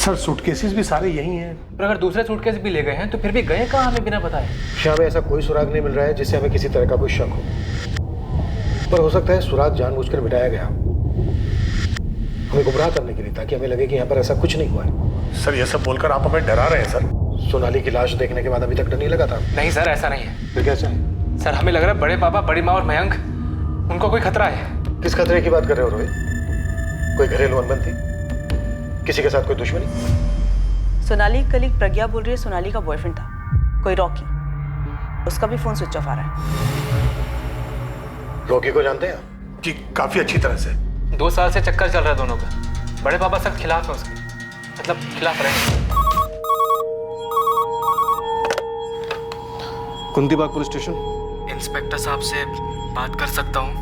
Sir suitcases भी सारे यही हैं। पर अगर दूसरे सूटकेस भी ले गए हैं तो फिर भी गए कहाँ हमें बिना बताए? श्याम, ऐसा कोई सुराग नहीं मिल रहा है जिससे हमें किसी तरह का कोई शक हो, पर हो सकता है सुराग जानबूझकर मिटाया गया हमें गुमराह करने के लिए, ताकि हमें लगे कि यहाँ पर ऐसा कुछ नहीं हुआ है। सर ये सब बोलकर आप हमें डरा रहे हैं सर। सोनाली की लाश देखने के बाद अभी तक डर नहीं लगा था? नहीं सर, ऐसा नहीं है। फिर कैसे है? सर हमें लग रहा है बड़े पापा, बड़ी माँ और मयंक, उनको कोई खतरा है। किस खतरे की बात कर रहे हो रोहित? कोई घरेलू अनबन थी? किसी के साथ कोई दुश्मनी? सोनाली कलीग प्रज्ञा बोल रही है सोनाली का बॉयफ्रेंड था कोई रॉकी, उसका भी फोन स्विच ऑफ आ रहा है। रॉकी को जानते हैं? जी काफी अच्छी तरह से। 2 साल से चक्कर चल रहा है दोनों का। बड़े पापा सख्त खिलाफ है उसके, मतलब खिलाफ रहे। कुंती बाग पुलिस स्टेशन। इंस्पेक्टर साहब से बात कर सकता हूँ?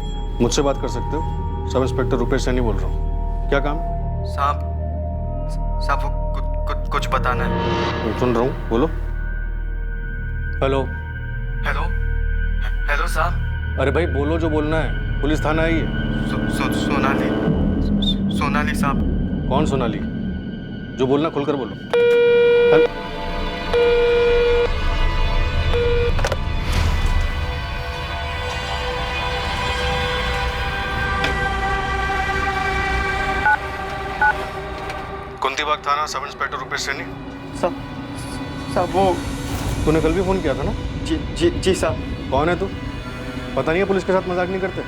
मुझसे बात कर सकते हो। सब इंस्पेक्टर रुपेश सैनी बोल रहा हूँ। क्या काम? साहब वो कुछ बताना है। मैं सुन रहा हूँ, बोलो। हेलो हेलो साहब। अरे भाई बोलो जो बोलना है। पुलिस थाना आई है। सोनाली साहब। कौन सोनाली? जो बोलना खुलकर बोलो। कुंती बाग थाना, सब इंस्पेक्टर रुपेश सैनी। साहब वो तूने कल भी फोन किया था ना? जी साहब। कौन है तू? पता नहीं है पुलिस के साथ मजाक नहीं करते।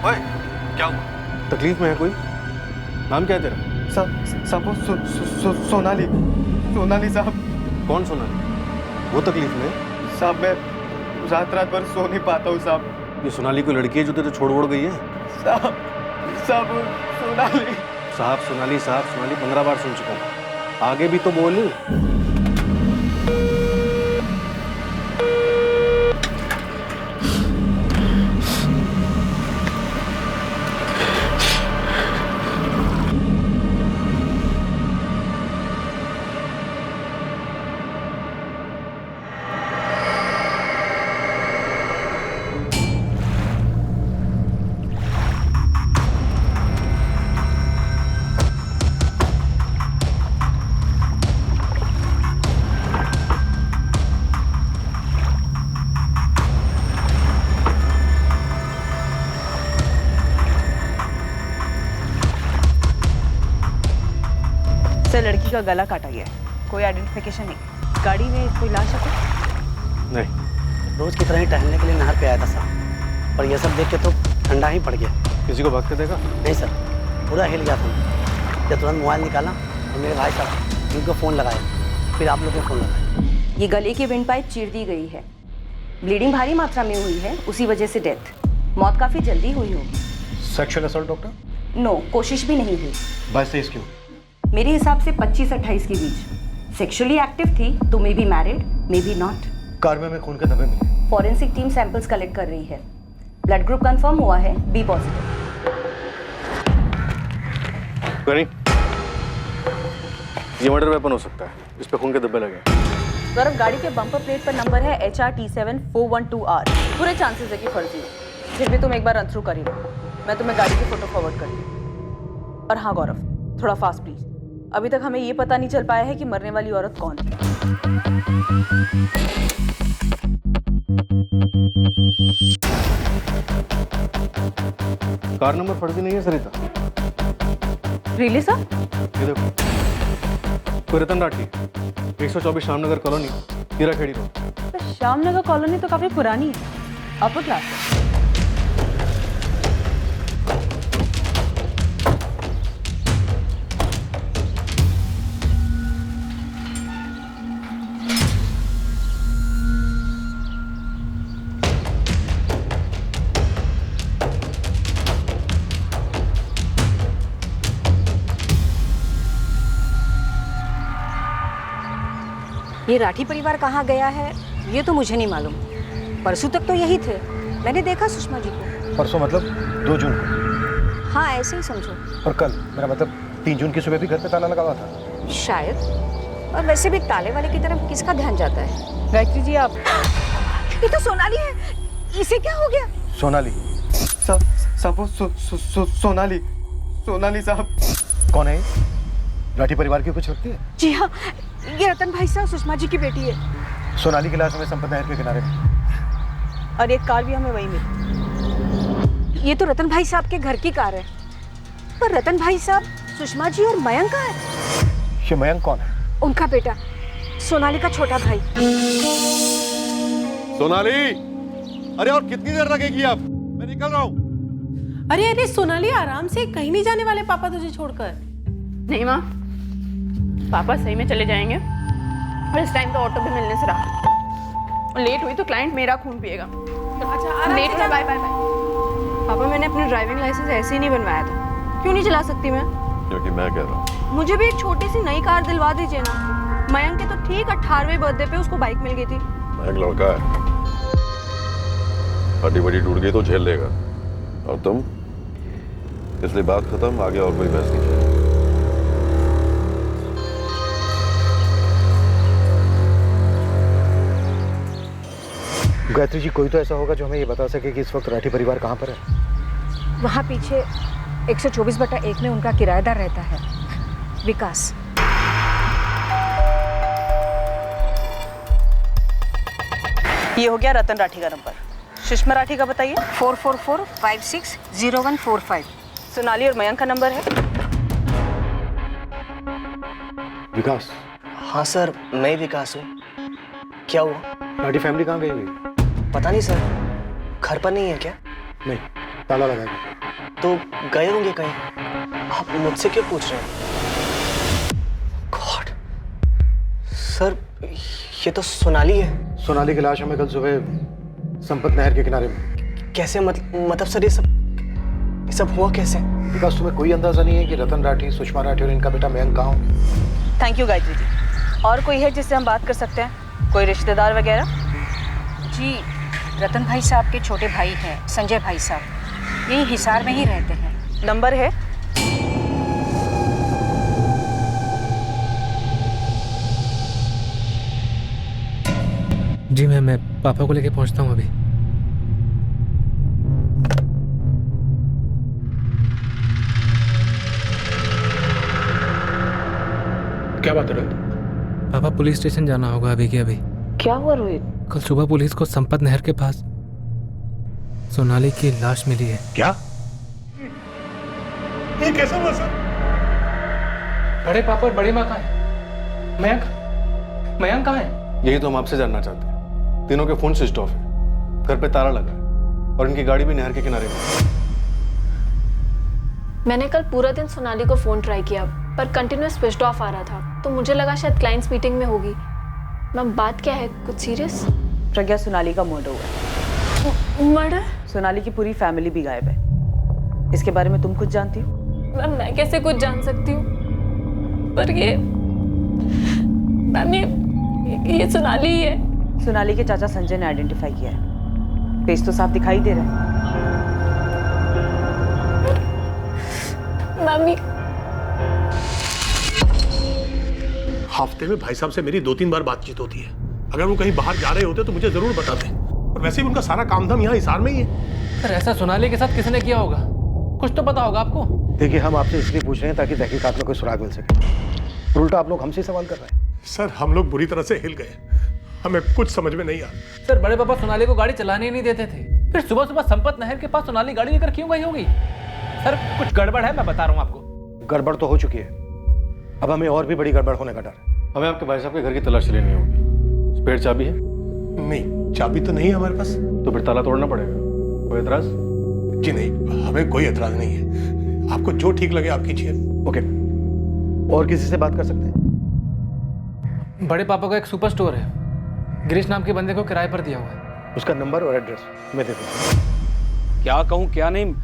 ओए, क्या हुआ? तकलीफ में है कोई? नाम क्या है तेरा? साहब वो सोनाली साहब। कौन सोनाली? वो तकलीफ में? साहब मैं रात भर सो नहीं पाता हूँ साहब। ये सोनाली कोई लड़की है जो तेरे छोड़ गई है? साहब सोनाली। साहब सोनाली 15 बार सुन चुका हूँ। आगे भी तो बोल। सर लड़की का गला काटा गया है, कोई आइडेंटिफिकेशन नहीं। गाड़ी में कोई लाश है? नहीं। रोज की तरह ही टहलने के लिए नहर पे आया था साहब, पर यह सब देख के तो ठंडा ही पड़ गया। किसी को भागते देखा? नहीं सर, पूरा हिल गया था। जब तुरंत मोबाइल निकाला और मेरे भाई साहब उनको फ़ोन लगाया, फिर आप लोग को फ़ोन लगाया। ये गले की विंड पाइप चीर दी गई है, ब्लीडिंग भारी मात्रा में हुई है, उसी वजह से डेथ। मौत काफ़ी जल्दी हुई होगी। Sexual assault doctor? नो, कोशिश भी नहीं हुई। 22-23 क्यों? मेरे हिसाब से 25-28 के बीच। सेक्सुअली एक्टिव थी तो may be married, may be not. Car में खून के धब्बे मिले। फॉरेंसिक टीम सैंपल्स कलेक्ट कर रही है। ब्लड ग्रुप कंफर्म हुआ है, बी पॉजिटिव। करी, ये मर्डर वेपन हो सकता है, इस पे खून के धब्बे लगे। गौरव, गाड़ी के बम्पर प्लेट पर नंबर है HRT7412R। पूरे चांसेस है कि फर्जी हो, फिर भी तुम एक बार रन थ्रू कर ही लो। मैं तुम्हें गाड़ी की फोटो फॉरवर्ड करती हूँ। और हाँ गौरव, थोड़ा फास्ट प्लीज। अभी तक हमें ये पता नहीं चल पाया है कि मरने वाली औरत कौन है। कार नंबर फर्जी नहीं है सरिता। Really sir? ये देखो, कोई रतन राठी, 124 श्यामनगर कॉलोनी, हीरा खेड़ी रोड। श्यामनगर कॉलोनी तो काफी पुरानी है, अपर क्लास है। ये राठी परिवार कहाँ गया है ये तो मुझे नहीं मालूम। परसों तक तो यही थे, मैंने देखा सुषमा जी को। परसों मतलब 2 जून को? हाँ ऐसे ही समझो। और कल, मेरा मतलब 3 जून की सुबह भी घर पे ताला लगा हुआ था। शायद। और वैसे भी ताले वाले की तरफ किसका ध्यान जाता है? गायत्री जी आप। ये तो सोनाली है, इसे क्या हो गया? सोनाली? साहब वो सोनाली साहब। कौन है? राठी परिवार की कुछ लगती है? जी हाँ, ये रतन भाई साहब सुषमा जी की बेटी है। सोनाली की लाश हमें संपत नहर के किनारे में। और एक कार भी हमें वहीं मिली। ये तो रतन भाई साहब के घर की कार है, पर रतन भाई साहब, सुषमा जी और मयंक कहाँ है? ये मयंक कौन है? उनका बेटा, सोनाली का छोटा भाई। सोनाली, अरे और कितनी देर लगेगी अब? मैं निकल रहा हूँ। अरे अरे सोनाली, आराम से, कहीं नहीं जाने वाले पापा तुझे छोड़कर। नहीं माँ, पापा सही में चले जाएंगे और इस टाइम तो ऑटो भी मिलने से रहा। लेट हुई तो क्लाइंट मेरा खून पिएगा। अच्छा, लेट हुआ, बाय बाय बाय। पापा, मैंने अपनी ड्राइविंग लाइसेंस ऐसे ही नहीं बनवाया था। क्यों नहीं चला सकती मैं? क्योंकि मैं कह रहा हूँ। मुझे भी एक छोटी सी नई कार दिलवा दीजिए ना। मयंक के तो ठीक 18वें बर्थडे पे उसको बाइक मिल गई थी। मैं एक लड़का है, हड्डी बड़ी टूट गई तो झेल लेगा। और तुम, इसलिए बात खत्म, आगे और कोई बहस नहीं चाहिए। गायत्री जी, कोई तो ऐसा होगा जो हमें ये बता सके कि इस वक्त राठी परिवार कहाँ पर है? वहाँ पीछे 124/1 में उनका किराएदार रहता है, विकास। ये हो गया रतन राठी का नंबर। सुषमा राठी का बताइए। 444560145। सोनाली और मयंक का नंबर है। विकास। हाँ सर, मैं विकास हूँ। क्या हुआ? राठी फैमिली कहाँ गई हुई? पता नहीं सर, घर पर नहीं है क्या? नहीं, ताला लगा गया। तो गए होंगे कहीं। आप मुझसे क्यों पूछ रहे हैं? गॉड सर, ये तो सोनाली है। सोनाली की लाश हमें कल सुबह संपत नहर के किनारे में। कैसे? मतलब सर, ये सब हुआ कैसे? विकास, तुम्हें कोई अंदाजा नहीं है कि रतन राठी, सुषमा राठी और इनका बेटा मयंक कहाँ हो? Thank you Gayatri ji. और कोई है जिससे हम बात कर सकते हैं? कोई रिश्तेदार वगैरह? जी, रतन भाई साहब के छोटे भाई हैं, संजय भाई साहब। यही हिसार में ही रहते हैं। नंबर है? जी मैं पापा को लेके पहुंचता हूँ अभी। क्या बात है रोहित? पापा, पुलिस स्टेशन जाना होगा अभी के अभी। क्या हुआ रोहित? कल सुबह पुलिस को संपत नहर के पास सोनाली की लाश मिली है। क्या? ये कैसे हुआ सर? बड़े पापा और बड़ी माँ कहाँ है? मयंक कहाँ है? यही तो हम आपसे जानना चाहते हैं। तीनों के फोन स्विच ऑफ है, घर पे ताला लगा है और इनकी गाड़ी भी नहर के किनारे में। मैंने कल पूरा दिन सोनाली को फोन ट्राई किया, पर कंटिन्यूअस स्विच ऑफ आ रहा था, तो मुझे लगा शायद क्लाइंट्स मीटिंग में होगी। मैम, बात क्या है? कुछ सीरियस? प्रज्ञा, सोनाली का मर्डर हुआ है। मर्डर? सोनाली की पूरी फैमिली भी गायब है। इसके बारे में तुम कुछ जानती हो? मैम, मैं कैसे कुछ जान सकती हूँ? पर ये मैम, ये सोनाली ही है। सोनाली के चाचा संजय ने आइडेंटिफाई किया है। फेस तो साफ दिखाई दे रहा है। मम्मी, हफ्ते में भाई साहब से मेरी 2-3 बार बातचीत होती है। अगर वो कहीं बाहर जा रहे होते तो मुझे जरूर बताते। और वैसे भी उनका सारा काम धाम यहाँ हिसार में ही है। सर, ऐसा सोनाली के साथ किसने किया होगा? कुछ तो पता होगा आपको। देखिए, हम आपसे इसलिए पूछ रहे हैं ताकि तहकीकात में कोई सुराग मिल सके। उल्टा आप लोग हमसे सवाल कर रहे हैं। सर, हम लोग बुरी तरह से हिल गए। हमें कुछ समझ में नहीं आ। सर, बड़े पापा सोनाली को गाड़ी चलाने ही नहीं देते थे। फिर सुबह सुबह संपत नहर के पास सोनाली गाड़ी लेकर क्यों गई होगी? सर, कुछ गड़बड़ है, मैं बता रहा हूँ आपको। गड़बड़ तो हो चुकी है, अब हमें और भी बड़ी गड़बड़ होने का डर है। हमें आपके भाई साहब के घर की तलाशी लेनी होगी। स्पेयर चाबी है? नहीं, चाबी तो नहीं है हमारे पास। तो फिर ताला तोड़ना पड़ेगा। कोई एतराज? जी नहीं, हमें कोई एतराज नहीं है। आपको जो ठीक लगे आप कीजिए। ओके, और किसी से बात कर सकते हैं? बड़े पापा का एक सुपर स्टोर है, गिरीश नाम के बंदे को किराए पर दिया हुआ है। उसका नंबर और एड्रेस मैं दे दूँ। क्या कहूँ क्या नहीं,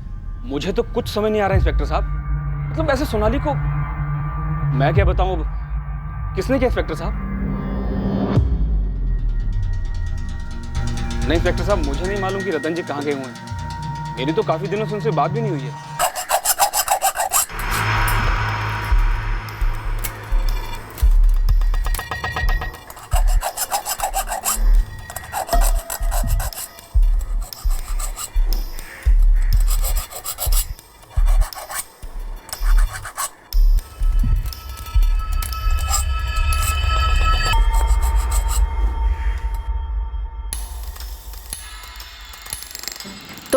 मुझे तो कुछ समझ नहीं आ रहा इंस्पेक्टर साहब। मतलब ऐसे सोनाली को मैं क्या बताऊं? किसने किया इंस्पेक्टर साहब? नहीं इंस्पेक्टर साहब, मुझे नहीं मालूम कि रतन जी कहाँ गए हुए हैं। मेरी तो काफी दिनों से उनसे बात भी नहीं हुई है।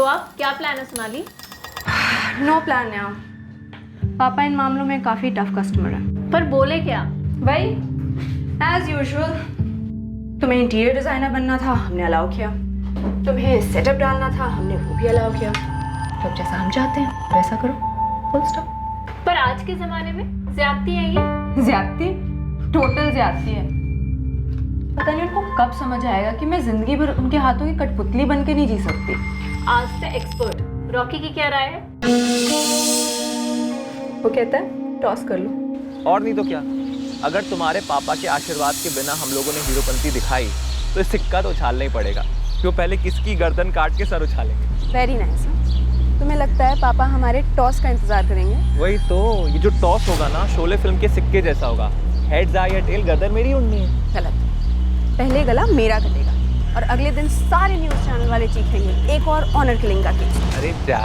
आप क्या प्लान है सोनाली? नो प्लान यार, पापा इन मामलों में काफ़ी टफ कस्टमर है। पर बोले क्या? वही एज यूजुअल, तुम्हें इंटीरियर डिज़ाइनर बनना था, हमने अलाउ किया। तुम्हें सेटअप डालना था, हमने वो भी अलाउ किया। तो अब जैसा हम चाहते हैं वैसा करो, फुल स्टॉप। पर आज के ज़माने में ज्यादती है ये। ज्यादती, टोटल ज्यादती है। पता नहीं उनको कब समझ आएगा कि मैं जिंदगी भर उनके हाथों की कठपुतली बन के नहीं जी सकती। आज से एक्सपर्ट रॉकी की क्या राय है? वो कहता है टॉस कर लो। और नहीं तो क्या, अगर तुम्हारे पापा के आशीर्वाद के बिना हम लोगों ने हीरोपंती दिखाई तो सिक्का तो उछालना ही पड़ेगा, क्यों पहले किसकी गर्दन काट के सर उछालेंगे। Very nice. तुम्हें लगता है पापा हमारे टॉस का इंतजार करेंगे? वही तो, ये जो टॉस होगा ना शोले फिल्म के सिक्के जैसा होगा, हेड्स आए या टेल, गर्दन मेरी उड़नी है। गलत। पहले गला मेरा कटेगा और अगले दिन सारे न्यूज़ चैनल वाले चीखेंगे एक और ऑनर किलिंग का केस। अरे जा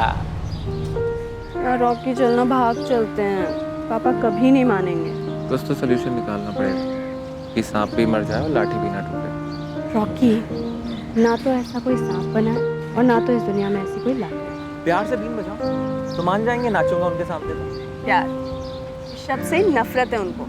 रॉकी चलना, भाग चलते हैं, पापा कभी नहीं मानेंगे। कुछ तो सोल्यूशन निकालना पड़ेगा कि सांप भी मर जाए और लाठी भी ना टूटे। रॉकी, ना तो ऐसा कोई सांप बना है और ना तो इस दुनिया में ऐसी कोई लाठी। प्यार से बीन बजाओ तो मान जाएंगे, नाचूंगा उनके सामने तो। प्यार शब्द से नफरत है उनको।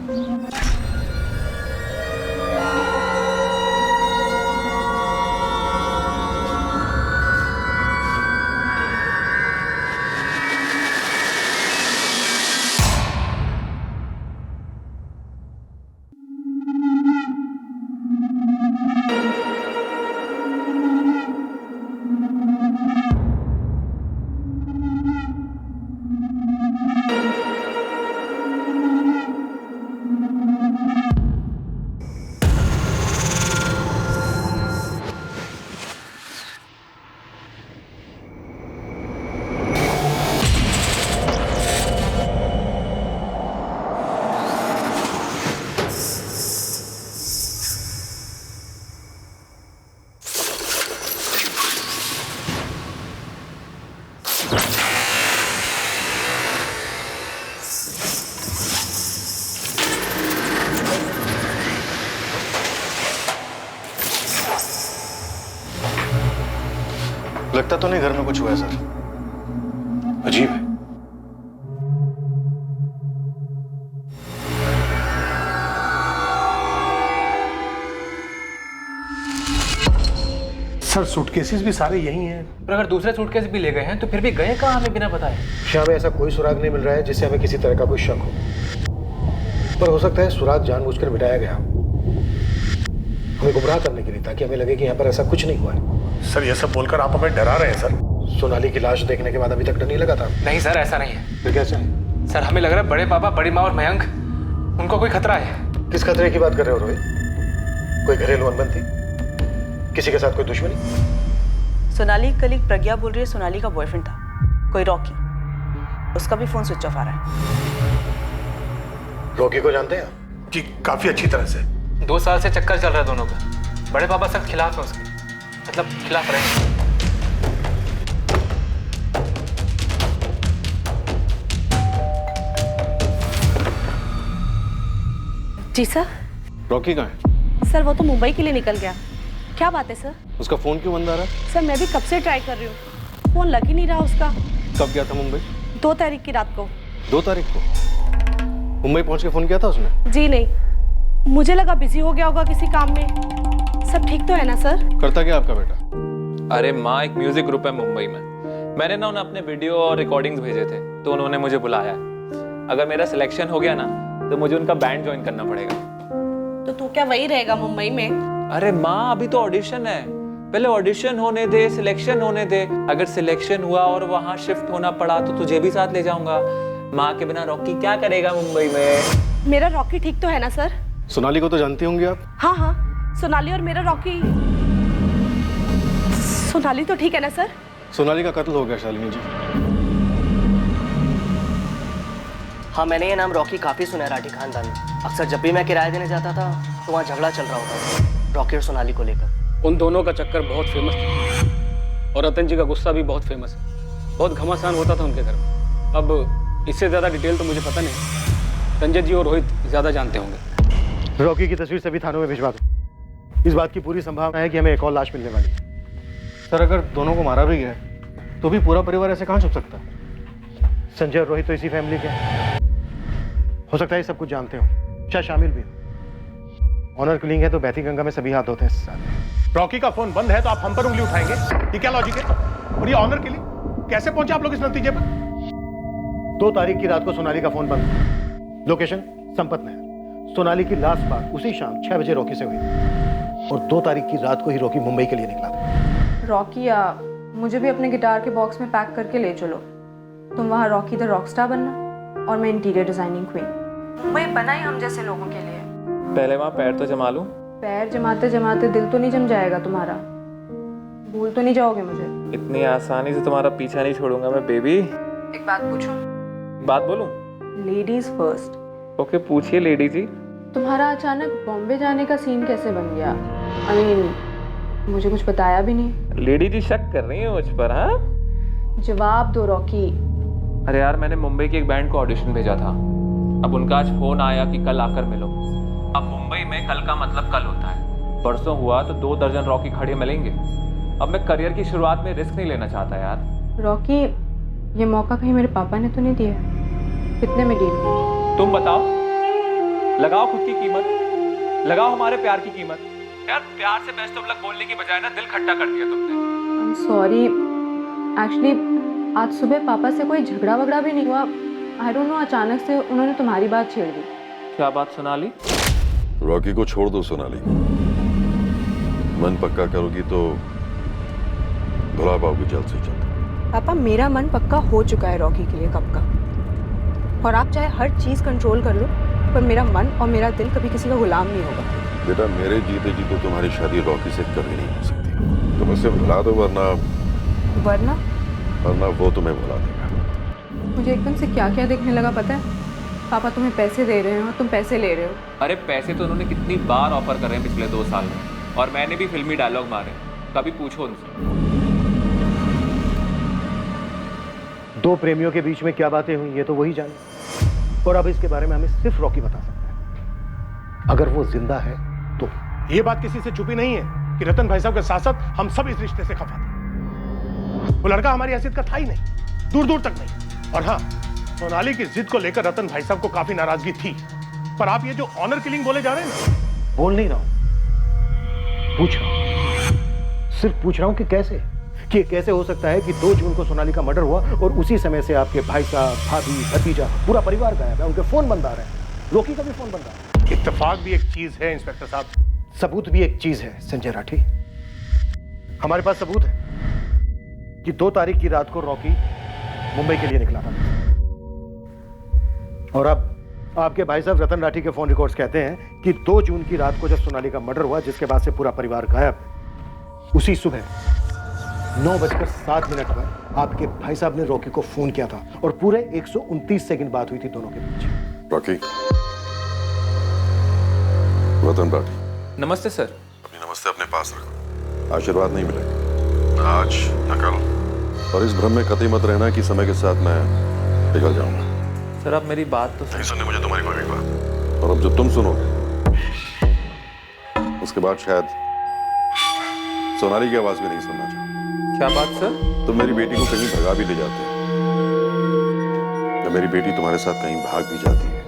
लगता तो नहीं घर में कुछ हुआ है सर। अजीब है। सर सूटकेसेस भी सारे यही हैं। पर अगर दूसरे सूटकेस भी ले गए हैं तो फिर भी गए कहाँ हमें बिना बताए? श्याम, ऐसा कोई सुराग नहीं मिल रहा है जिससे हमें किसी तरह का कोई शक हो। पर हो सकता है सुराग जानबूझकर मिटाया गया, हमें गुमराह करने के लिए, ताकि हमें लगे कि यहाँ पर ऐसा कुछ नहीं हुआ है। सर ये सब बोलकर आप हमें डरा रहे हैं सर। सोनाली की लाश देखने के बाद अभी तक डर नहीं लगा था? नहीं सर, ऐसा नहीं है। फिर कैसे? सर हमें लग रहा है बड़े पापा, बड़ी माँ और मयंक, उनको कोई खतरा है। किस खतरे की बात कर रहे हो रोहित? कोई घरेलू अनबन थी? किसी के साथ कोई दुश्मनी? सोनाली कलीग प्रज्ञा बोल रही है सोनाली का बॉयफ्रेंड था कोई रॉकी, उसका भी फोन स्विच ऑफ आ रहा है। रॉकी को जानते हैं? जी काफी अच्छी तरह से। 2 साल से चक्कर चल रहा है दोनों का। बड़े पापा सख्त खिलाफ है उसके, मतलब खिलाफ रहे। जी सर। रॉकी कहाँ है? सर वो तो मुंबई के लिए निकल गया। क्या बात है सर? उसका फोन क्यों बंद आ रहा है? सर मैं भी कब से ट्राई कर रही हूँ, फोन लग ही नहीं रहा उसका। कब गया था मुंबई? 2 तारीख की रात को। 2 तारीख को मुंबई पहुंच के फोन किया था उसने? जी नहीं, मुझे लगा बिजी हो गया होगा किसी काम में। सब ठीक तो है ना सर? करता क्या आपका बेटा? अरे माँ, एक म्यूजिक ग्रुप है मुंबई में, मैंने ना उन्हें अपने वीडियो और रिकॉर्डिंग्स भेजे थे तो उन्होंने मुझे बुलाया है। अगर मेरा सिलेक्शन हो गया ना तो मुझे उनका बैंड ज्वाइन करना पड़ेगा। तो तू क्या वही रहेगा मुंबई में? अरे माँ, अभी तो ऑडिशन है, पहले ऑडिशन होने दे, सिलेक्शन होने दे। अगर सिलेक्शन हुआ और वहाँ शिफ्ट होना पड़ा तो तुझे भी साथ ले जाऊंगा। माँ के बिना रॉकी क्या करेगा मुंबई में? मेरा रॉकी ठीक तो है ना सर? सोनाली को तो जानती होंगी आप? हाँ हाँ, सोनाली और मेरा रॉकी। सोनाली तो ठीक है ना सर? सोनाली का कत्ल हो गया शालिनी जी। हाँ, मैंने ये नाम रॉकी काफ़ी सुना है राठी खानदान में। अक्सर जब भी मैं किराया देने जाता था तो वहाँ झगड़ा चल रहा होता था रॉकी और सोनाली को लेकर। उन दोनोों का चक्कर बहुत फेमस था और रतन जी का गुस्सा भी बहुत फेमस है। बहुत घमासान होता था उनके घर में। अब इससे ज़्यादा डिटेल तो मुझे पता नहीं, संजय जी और रोहित ज़्यादा जानते होंगे। रॉकी की तस्वीर सभी थानों में भिजवा दो। इस बात की पूरी संभावना है कि हमें एक और लाश मिलने वाली है। सर अगर दोनों को मारा भी गया तो भी पूरा परिवार ऐसे कहाँ छुप सकता है? संजय और रोहित तो इसी फैमिली के हैं। हो सकता है सब कुछ जानते हो, शायद शामिल भी हो। ऑनर किलिंग है तो बहती गंगा में सभी हाथ धोते हैं इस साथ। रॉकी का फोन बंद है तो आप हम पर उंगली उठाएंगे, ये क्या लॉजिक है? और ये ऑनर किलिंग कैसे पहुंचे आप लोग इस नतीजे पर? 2 तारीख की रात को सोनाली का फोन बंद था। लोकेशन संपत नगर। सोनाली की लास्ट बात उसी शाम 6 बजे रॉकी से हुई और 2 तारीख की रात को ही रॉकी मुंबई के लिए निकला था। रॉकी मुझे भी अपने गिटार के बॉक्स में पैक करके ले चलो। तुम वहाँ रॉकी द रॉकस्टार बनना और मैं इंटीरियर डिजाइनिंग क्वीन। मुंबई बना ही हम जैसे लोगों के लिए। पहले वहाँ पैर तो जमा लूं। पैर जमाते जमाते दिल तो नहीं जम जाएगा तुम्हारा? भूल तो नहीं जाओगे मुझे? इतनी आसानी से तुम्हारा पीछा नहीं छोड़ूंगा मैं बेबी। एक बात पूछूं? बात बोलूं? Ladies first. ओके पूछिए लेडी जी। तुम्हारा अचानक बॉम्बे जाने का सीन कैसे बन गया? आई मीन मुझे कुछ बताया भी नहीं। लेडी जी शक कर रही है मुझ पर? हाँ जवाब दो रॉकी। अरे यार मैंने मुंबई के एक बैंड को ऑडिशन भेजा था। अब उनका आज फोन आया कि कल आकर मिलो। अब मुंबई में कल का मतलब कल होता है। परसों हुआ तो 2 दर्जन रॉकी खड़े मिलेंगे। अब मैं करियर की शुरुआत में रिस्क नहीं लेना चाहता यार। रॉकी ये मौका कहीं मेरे पापा ने तो नहीं दिया? कितने में डील हुई? तुम बताओ। लगाओ खुद की कीमत, लगाओ हमारे प्यार की कीमत। यार प्यार से बेस्ट ऑफ लक बोलने की बजाय ना दिल खट्टा कर दिया तुमने। आई एम सॉरी, एक्चुअली आज सुबह पापा से कोई झगड़ा वगड़ा भी नहीं हुआ। आई डोंट नो, अचानक से उन्होंने तुम्हारी बात छेड़ दी। क्या बात सोनाली? रॉकी को छोड़ दो सोनाली, मन पक्का करोगी तो भुला पाओगी जल्द से जल्द। पापा मेरा मन पक्का हो चुका है रॉकी के लिए कब का। और आप चाहे हर चीज कंट्रोल कर लो पर मेरा मन और मेरा दिल कभी किसी का गुलाम नहीं होगा। बेटा मेरे जीते जी तो तुम्हारी शादी रॉकी से कभी नहीं हो सकती। तुम उसे भुला दो वरना वो तुम्हें भुला देगा। मुझे एकदम से क्या क्या देखने लगा पता है? पापा तुम्हें पैसे दे रहे हो, तुम पैसे ले रहे हो। अरे पैसे तो उन्होंने कितनी बार ऑफर कर रहे हैं पिछले 2 साल में, और मैंने भी फिल्मी डायलॉग मारे। कभी पूछो उनसे। 2 प्रेमियों के बीच में क्या बातें हुई ये तो वही जाने, और अब इसके बारे में हमें सिर्फ रॉकी बता सकता है। अगर वो जिंदा है तो। ये बात किसी से छुपी नहीं है कि रतन भाई साहब के साथ साथ हम सब इस रिश्ते से खफा थे। वो लड़का हमारी हैसियत का था ही नहीं, दूर दूर तक नहीं। और हाँ, सोनाली की जिद को लेकर रतन भाई साहब को काफी नाराजगी थी। पर आप ये जो ऑनर किलिंग बोले जा रहे हैं ना, बोल नहीं रहा हूं, पूछ रहा हूं। सिर्फ पूछ रहा हूं कि कैसे, कि कैसे हो सकता है कि 2 जून को सोनाली का मर्डर हुआ और उसी समय से आपके भाई साहब, भाभी, भतीजा, पूरा परिवार गायब है। उनके फोन बंद आ रहे हैं, रॉकी का भी फोन बंद आ रहा है। इत्तेफाक भी एक चीज है इंस्पेक्टर साहब, सबूत भी एक चीज है संजय राठी। हमारे पास सबूत है कि 2 तारीख की रात को रॉकी मुंबई के लिए निकला था। और अब आपके भाई साहब रतन राठी के फोन रिकॉर्ड्स कहते हैं कि 2 जून की रात को जब सोनाली का मर्डर हुआ, जिसके बाद से पूरा परिवार गायब, उसी सुबह 9:07 पर आपके भाई साहब ने रॉकी को फोन किया था और पूरे 129 सेकंड बात हुई थी दोनों के बीच। रॉकी, रतन राठी। नमस्ते सर। अपनी नमस्ते अपने पास रखो, आशीर्वाद नहीं मिलेगा ना आज न कल। और इस भ्रम में कतई मत रहना कि समय के साथ मैं पिघल जाऊंगा। सर आप मेरी बात तो नहीं सुननी मुझे तुम्हारी कोई भी बात, और अब जो तुम सुनोगे उसके बाद शायद सोनाली की आवाज भी नहीं सुनना चाहूंगा। क्या बात सर? तुम मेरी बेटी को कहीं भगा भी ले जाते हो, या मेरी बेटी तुम्हारे साथ कहीं भाग भी जाती है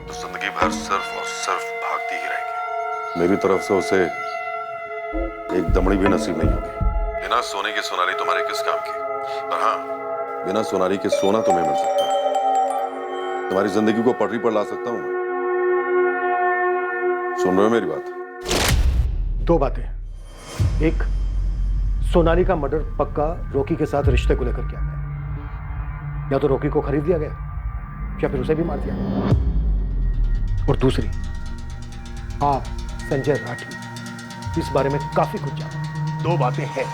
तो जिंदगी भर सिर्फ और सिर्फ भागती ही रहेगी। मेरी तरफ से उसे एक दमड़ी भी नसीब नहीं होगी। बिना सोने के सोनाली तुम्हारे किस काम की? पर हाँ, बिना सोनाली के सोना तुम्हें मिल सकता है। तुम्हारी जिंदगी को पटरी पर ला सकता हूं। सुन रहे हो मेरी बात? 2 बातें। एक, सोनाली का मर्डर पक्का रॉकी के साथ रिश्ते को लेकर किया गया, या तो रॉकी को खरीद लिया गया या फिर उसे भी मार दिया गया। और दूसरी, आप संजय राठी इस बारे में काफी कुछ जानते। 2 बातें हैं।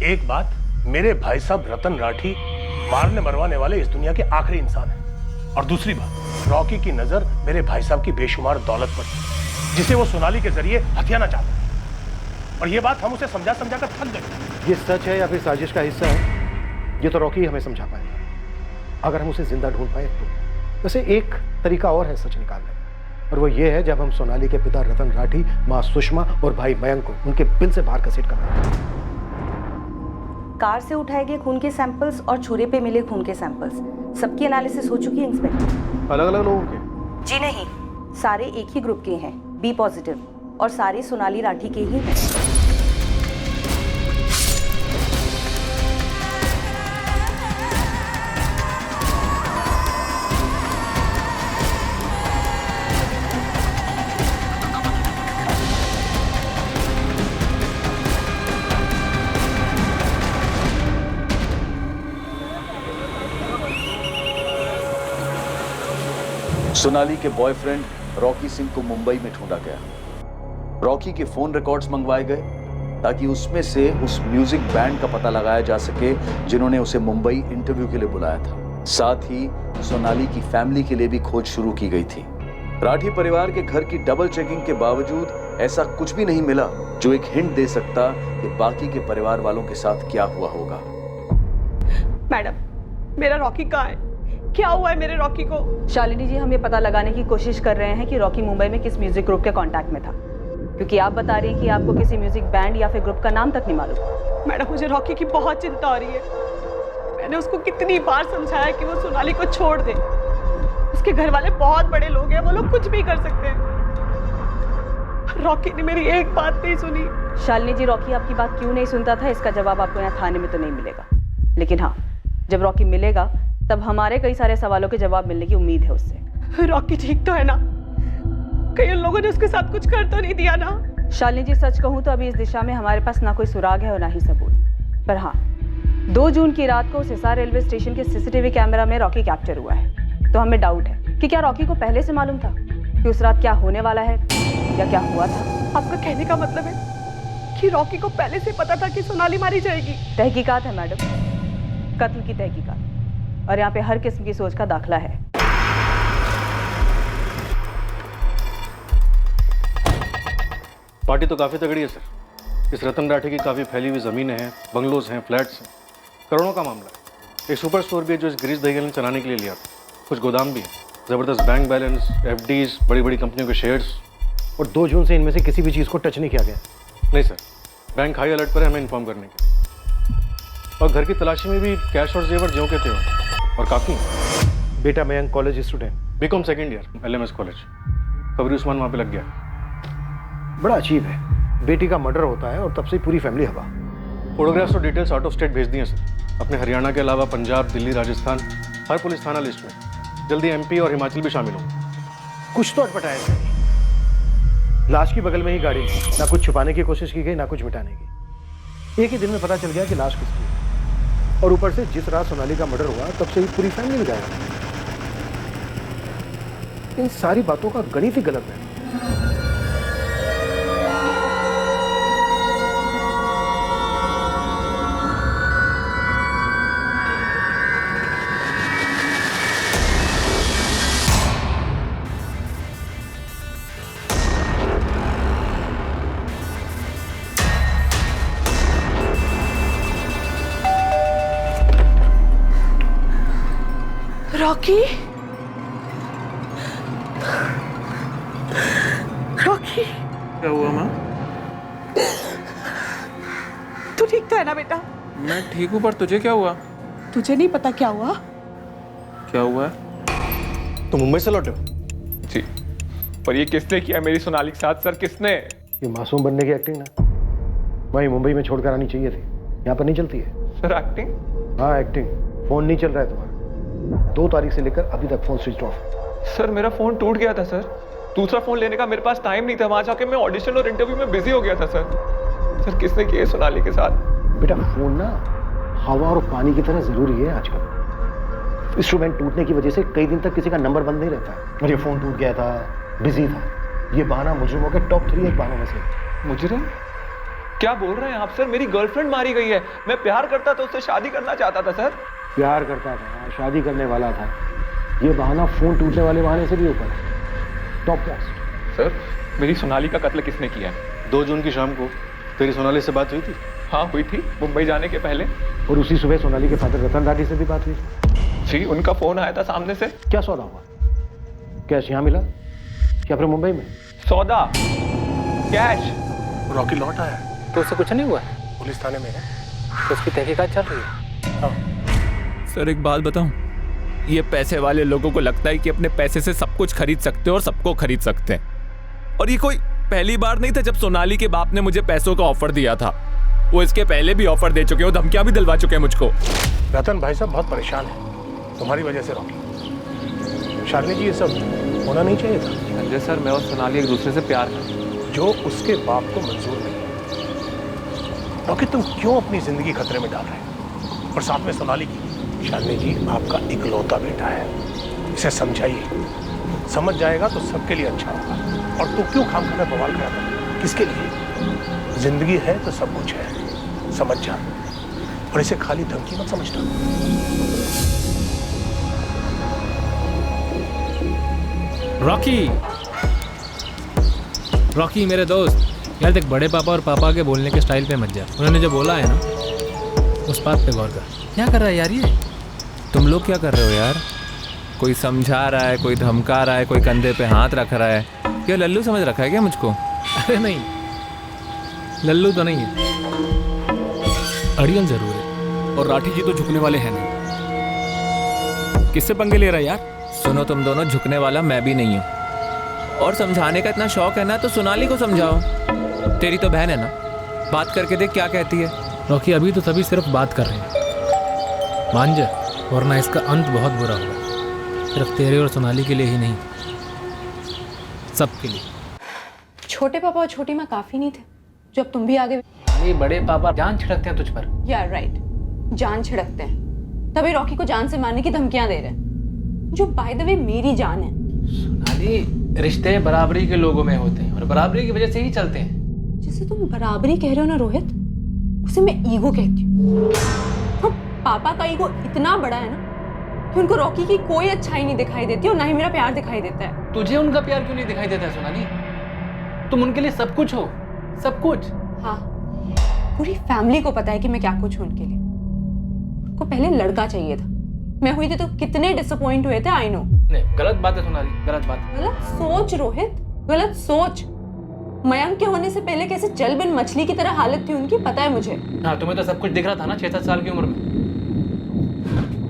एक बात, मेरे भाई साहब रतन राठी मारने मरवाने वाले इस दुनिया के आखिरी इंसान हैं। और दूसरी बात, रॉकी की नजर मेरे भाई साहब की बेशुमार दौलत पर थी, जिसे वो सोनाली के जरिए हथियाना चाहता है। और ये बात हम उसे समझा कर थक गए। ये सच है या फिर साजिश का हिस्सा है, ये तो रॉकी हमें समझा पाएगा, अगर हम उसे जिंदा ढूंढ पाए तो। वैसे एक तरीका और है सच निकालने का, और वो ये है जब हम सोनाली के पिता रतन राठी, माँ सुषमा और भाई मयंक को उनके बिल से बाहर घसीट कर पाएंगे। कार से उठाए गए खून के सैंपल्स और छुरे पे मिले खून के सैंपल्स सबकी एनालिसिस हो चुकी है इंस्पेक्टर। अलग अलग लोगों के? जी नहीं, सारे एक ही ग्रुप के हैं, बी पॉजिटिव, और सारे सोनाली राठी के ही हैं। सोनाली के बॉयफ्रेंड रॉकी सिंह को मुंबई में ढूंढा गया। रॉकी के फोन रिकॉर्ड्स मंगवाए गए ताकि उसमें से उस म्यूजिक बैंड का पता लगाया जा सके जिन्होंने उसे मुंबई इंटरव्यू के लिए बुलाया था। साथ ही सोनाली की फैमिली के लिए भी खोज शुरू की गई थी। राठी परिवार के घर की डबल चेकिंग के बावजूद ऐसा कुछ भी नहीं मिला जो एक हिंट दे सकता कि बाकी के परिवार वालों के साथ क्या हुआ होगा। मैडम, मेरा रॉकी कहाँ है? क्या हुआ है मेरे रॉकी को? शालिनी जी, हम ये पता लगाने की कोशिश कर रहे हैं कि रॉकी मुंबई में किस म्यूजिक ग्रुप के कांटेक्ट में था, क्योंकि आप बता रही हैं कि आपको किसी म्यूजिक बैंड या फिर ग्रुप का नाम तक नहीं मालूम। मैडम, मुझे रॉकी की बहुत चिंता हो रही है। मैंने उसको कितनी बार समझाया कि वो सोनाली को छोड़ दे। उसके घर वाले बहुत बड़े लोग हैं, वो लोग कुछ भी कर सकते हैं। रॉकी ने मेरी एक बात नहीं सुनी। शालिनी जी, रॉकी आपकी बात क्यों नहीं सुनता था इसका जवाब आपको यहाँ थाने में तो नहीं मिलेगा, लेकिन हाँ, जब रॉकी मिलेगा तब हमारे कई सारे सवालों के जवाब मिलने की उम्मीद है उससे। रॉकी ठीक तो है ना? कई उन लोगों ने उसके साथ कुछ कर तो नहीं दिया ना? शालिनी जी, सच कहूँ तो अभी इस दिशा में हमारे पास ना कोई सुराग है और ना ही सबूत, पर हाँ, 2 जून की रात को उस हिसार रेलवे स्टेशन के सीसीटीवी कैमरा में रॉकी कैप्चर हुआ है। तो हमें डाउट है कि क्या रॉकी को पहले से मालूम था कि उस रात क्या होने वाला है या क्या हुआ था। आपका कहने का मतलब है कि रॉकी को पहले से पता था कि सोनाली मारी जाएगी? तहकीकात है मैडम, कत्ल की तहकीकात, और यहाँ पे हर किस्म की सोच का दाखला है। पार्टी तो काफी तगड़ी है सर। इस रतन राठी की काफी फैली हुई जमीनें हैं, बंगलोज हैं, फ्लैट्स हैं, करोड़ों का मामला है। एक सुपर स्टोर भी है जो इस गिरीश दहिया ने चलाने के लिए लिया था। कुछ गोदाम भी है, जबरदस्त बैंक बैलेंस, एफडीज, बड़ी बड़ी कंपनियों के शेयर्स। और 2 जून से इनमें से किसी भी चीज़ को टच नहीं किया गया? नहीं सर, बैंक हाई अलर्ट पर है हमें इन्फॉर्म करने के। और घर की तलाशी में भी कैश और जेवर ज्यों के थे और काफ़ी। बेटा Mayank college student, BCom second year, LMS college. खबरी उस्मान वहाँ पे लग गया। बड़ा अजीब है, बेटी का मर्डर होता है और तब से पूरी फैमिली हवा। फोटोग्राफ्स और डिटेल्स आउट ऑफ स्टेट भेज दिए सर। अपने हरियाणा के अलावा पंजाब, दिल्ली, राजस्थान, हर पुलिस थाना लिस्ट में। जल्दी MP और हिमाचल भी शामिल होंगे। कुछ तो अटपटा है। लाश की बगल में ही गाड़ी थी, ना कुछ छुपाने की कोशिश की गई ना कुछ मिटाने की। एक ही दिन में पता चल गया कि लाश किसकी है। और ऊपर से जिस रात सोनाली का मर्डर हुआ तब से ही पूरी फैमिली गायब है। इन सारी बातों का गणित ही गलत है। रॉकी, रॉकी, क्या हुआ माँ? तू ठीक तो है ना बेटा? मैं ठीक हूँ, पर तुझे क्या हुआ? तुझे नहीं पता क्या हुआ? क्या हुआ? तो मुंबई से लौटे हो? जी, पर ये किसने किया मेरी सोनाली के साथ सर? किसने? ये मासूम बनने की एक्टिंग ना वहीं मुंबई में छोड़कर आनी चाहिए थी, यहाँ पर नहीं चलती है। Sir acting? हाँ एक्टिंग। फोन नहीं चल रहा है तुम्हारा। 2 तारीख से लेकर अभी तक फोन स्विच ऑफ। सर मेरा फोन टूट गया था सर। दूसरा फोन लेने का मेरे पास टाइम नहीं था। वहां जाके मैं ऑडिशन और इंटरव्यू में बिजी हो गया था सर। सर किसने किया सोनाली के साथ? बेटा फोन ना हवा और पानी की तरह जरूरी है आजकल। इंस्ट्रूमेंट टूटने की वजह से कई दिन तक किसी का नंबर बंद नहीं रहता है। और ये फोन टूट गया था, बिजी था, ये बहाना मुजरिमों के टॉप 3 एक बहानों में से। मुजरिम? क्या बोल रहे हैं आप सर? मेरी गर्लफ्रेंड मारी गई है। मैं प्यार करता था, उससे शादी करना चाहता था सर। प्यार करता था, शादी करने वाला था, ये बहाना फोन टूटने वाले बहाने से भी ऊपर है। Top most. सर मेरी सोनाली का कत्ल किसने किया है? 2 जून की शाम को तेरी सोनाली से बात हुई थी? हाँ हुई थी, मुंबई जाने के पहले। और उसी सुबह सोनाली के फादर रतन राठी से भी बात हुई थी? जी, उनका फोन आया था सामने से। क्या सौदा हुआ? कैश यहाँ मिला या फिर मुंबई में? सौदा, कैश। रॉकी लौट आया है। तो उससे कुछ नहीं हुआ? पुलिस थाने में है, तो उसकी तहकीकात चल रही है। सर एक बात बताऊं, ये पैसे वाले लोगों को लगता है कि अपने पैसे से सब कुछ खरीद सकते हैं और सबको खरीद सकते हैं। और ये कोई पहली बार नहीं था जब सोनाली के बाप ने मुझे पैसों का ऑफर दिया था। वो इसके पहले भी ऑफर दे चुके हैं, धमकियां भी दिलवा चुके हैं मुझको। रतन भाई साहब बहुत परेशान है तुम्हारी वजह से रॉकी। शालिनी जी ये सब होना नहीं चाहिए था। संजय सर, मैं और सोनाली एक दूसरे से प्यार करते, जो उसके बाप को मंजूर नहीं है। रॉकी तुम क्यों अपनी जिंदगी खतरे में डाल रहे हो? और साथ में सोनाली की। शालिनी जी आपका इकलौता बेटा है, इसे समझाइए। समझ जाएगा तो सबके लिए अच्छा होगा। और तू क्यों खामखा बवाल कर रहा है? किसके लिए? जिंदगी है तो सब कुछ है, समझ जा। और इसे खाली धमकी मत समझना। रॉकी मेरे दोस्त, यार देख, बड़े पापा और पापा के बोलने के स्टाइल पे मत जा। उन्होंने जो बोला है ना, उस बात पे गौर कर। क्या कर रहा है यार ये? तुम लोग क्या कर रहे हो यार? कोई समझा रहा है, कोई धमका रहा है, कोई कंधे पे हाथ रख रहा है। क्या लल्लू समझ रखा है क्या मुझको? अरे नहीं, लल्लू तो नहीं है, अड़ियल जरूर है। और राठी जी तो झुकने वाले हैं नहीं। किससे पंगे ले रहा है यार? सुनो, तुम दोनों, झुकने वाला मैं भी नहीं हूँ। और समझाने का इतना शौक है ना तो सोनाली को समझाओ। तेरी तो बहन है ना, बात करके देख क्या कहती है। रॉकी अभी तो सभी सिर्फ बात कर रहे हैं, मान जा, वरना इसका अंत बहुत बुरा होगा। सिर्फ तेरे और सोनाली के लिए ही नहीं, सबके लिए। छोटे पापा और छोटी माँ काफी नहीं थे जब तुम भी आगे? ये बड़े पापा जान छिड़कते हैं तुझ पर। यार राइट, जान छिड़कते हैं, तभी रॉकी को जान से मारने की धमकियां दे रहे हैं, जो बाय द वे मेरी जान है। सोनाली, रिश्ते बराबरी के लोगों में होते हैं और बराबरी की वजह से ही चलते हैं। जिसे तुम बराबरी कह रहे हो ना रोहित, उसे मैं ईगो कहती हूँ। तो पापा का ईगो इतना बड़ा है ना कि उनको रॉकी की कोई अच्छाई नहीं दिखाई देती और ना ही मेरा प्यार दिखाई देता है। तुझे उनका प्यार क्यों नहीं दिखाई देता है सोनाली? तुम उनके लिए सब कुछ हो, सब कुछ। हाँ, पूरी फैमिली को पता है कि मैं क्या कुछ हूँ उनके लिए। उनको पहले लड़का चाहिए था, मैं हुई थी तो कितने डिसअपॉइंट हुए थे। I know. नहीं, गलत बात है सोनाली, गलत बात। गलत सोच रोहित, गलत सोच। मयंक के होने से पहले कैसे जल बिन मछली की तरह हालत थी उनकी, पता है मुझे। हाँ, तुम्हें तो सब कुछ दिख रहा था ना 6-7 साल की उम्र में।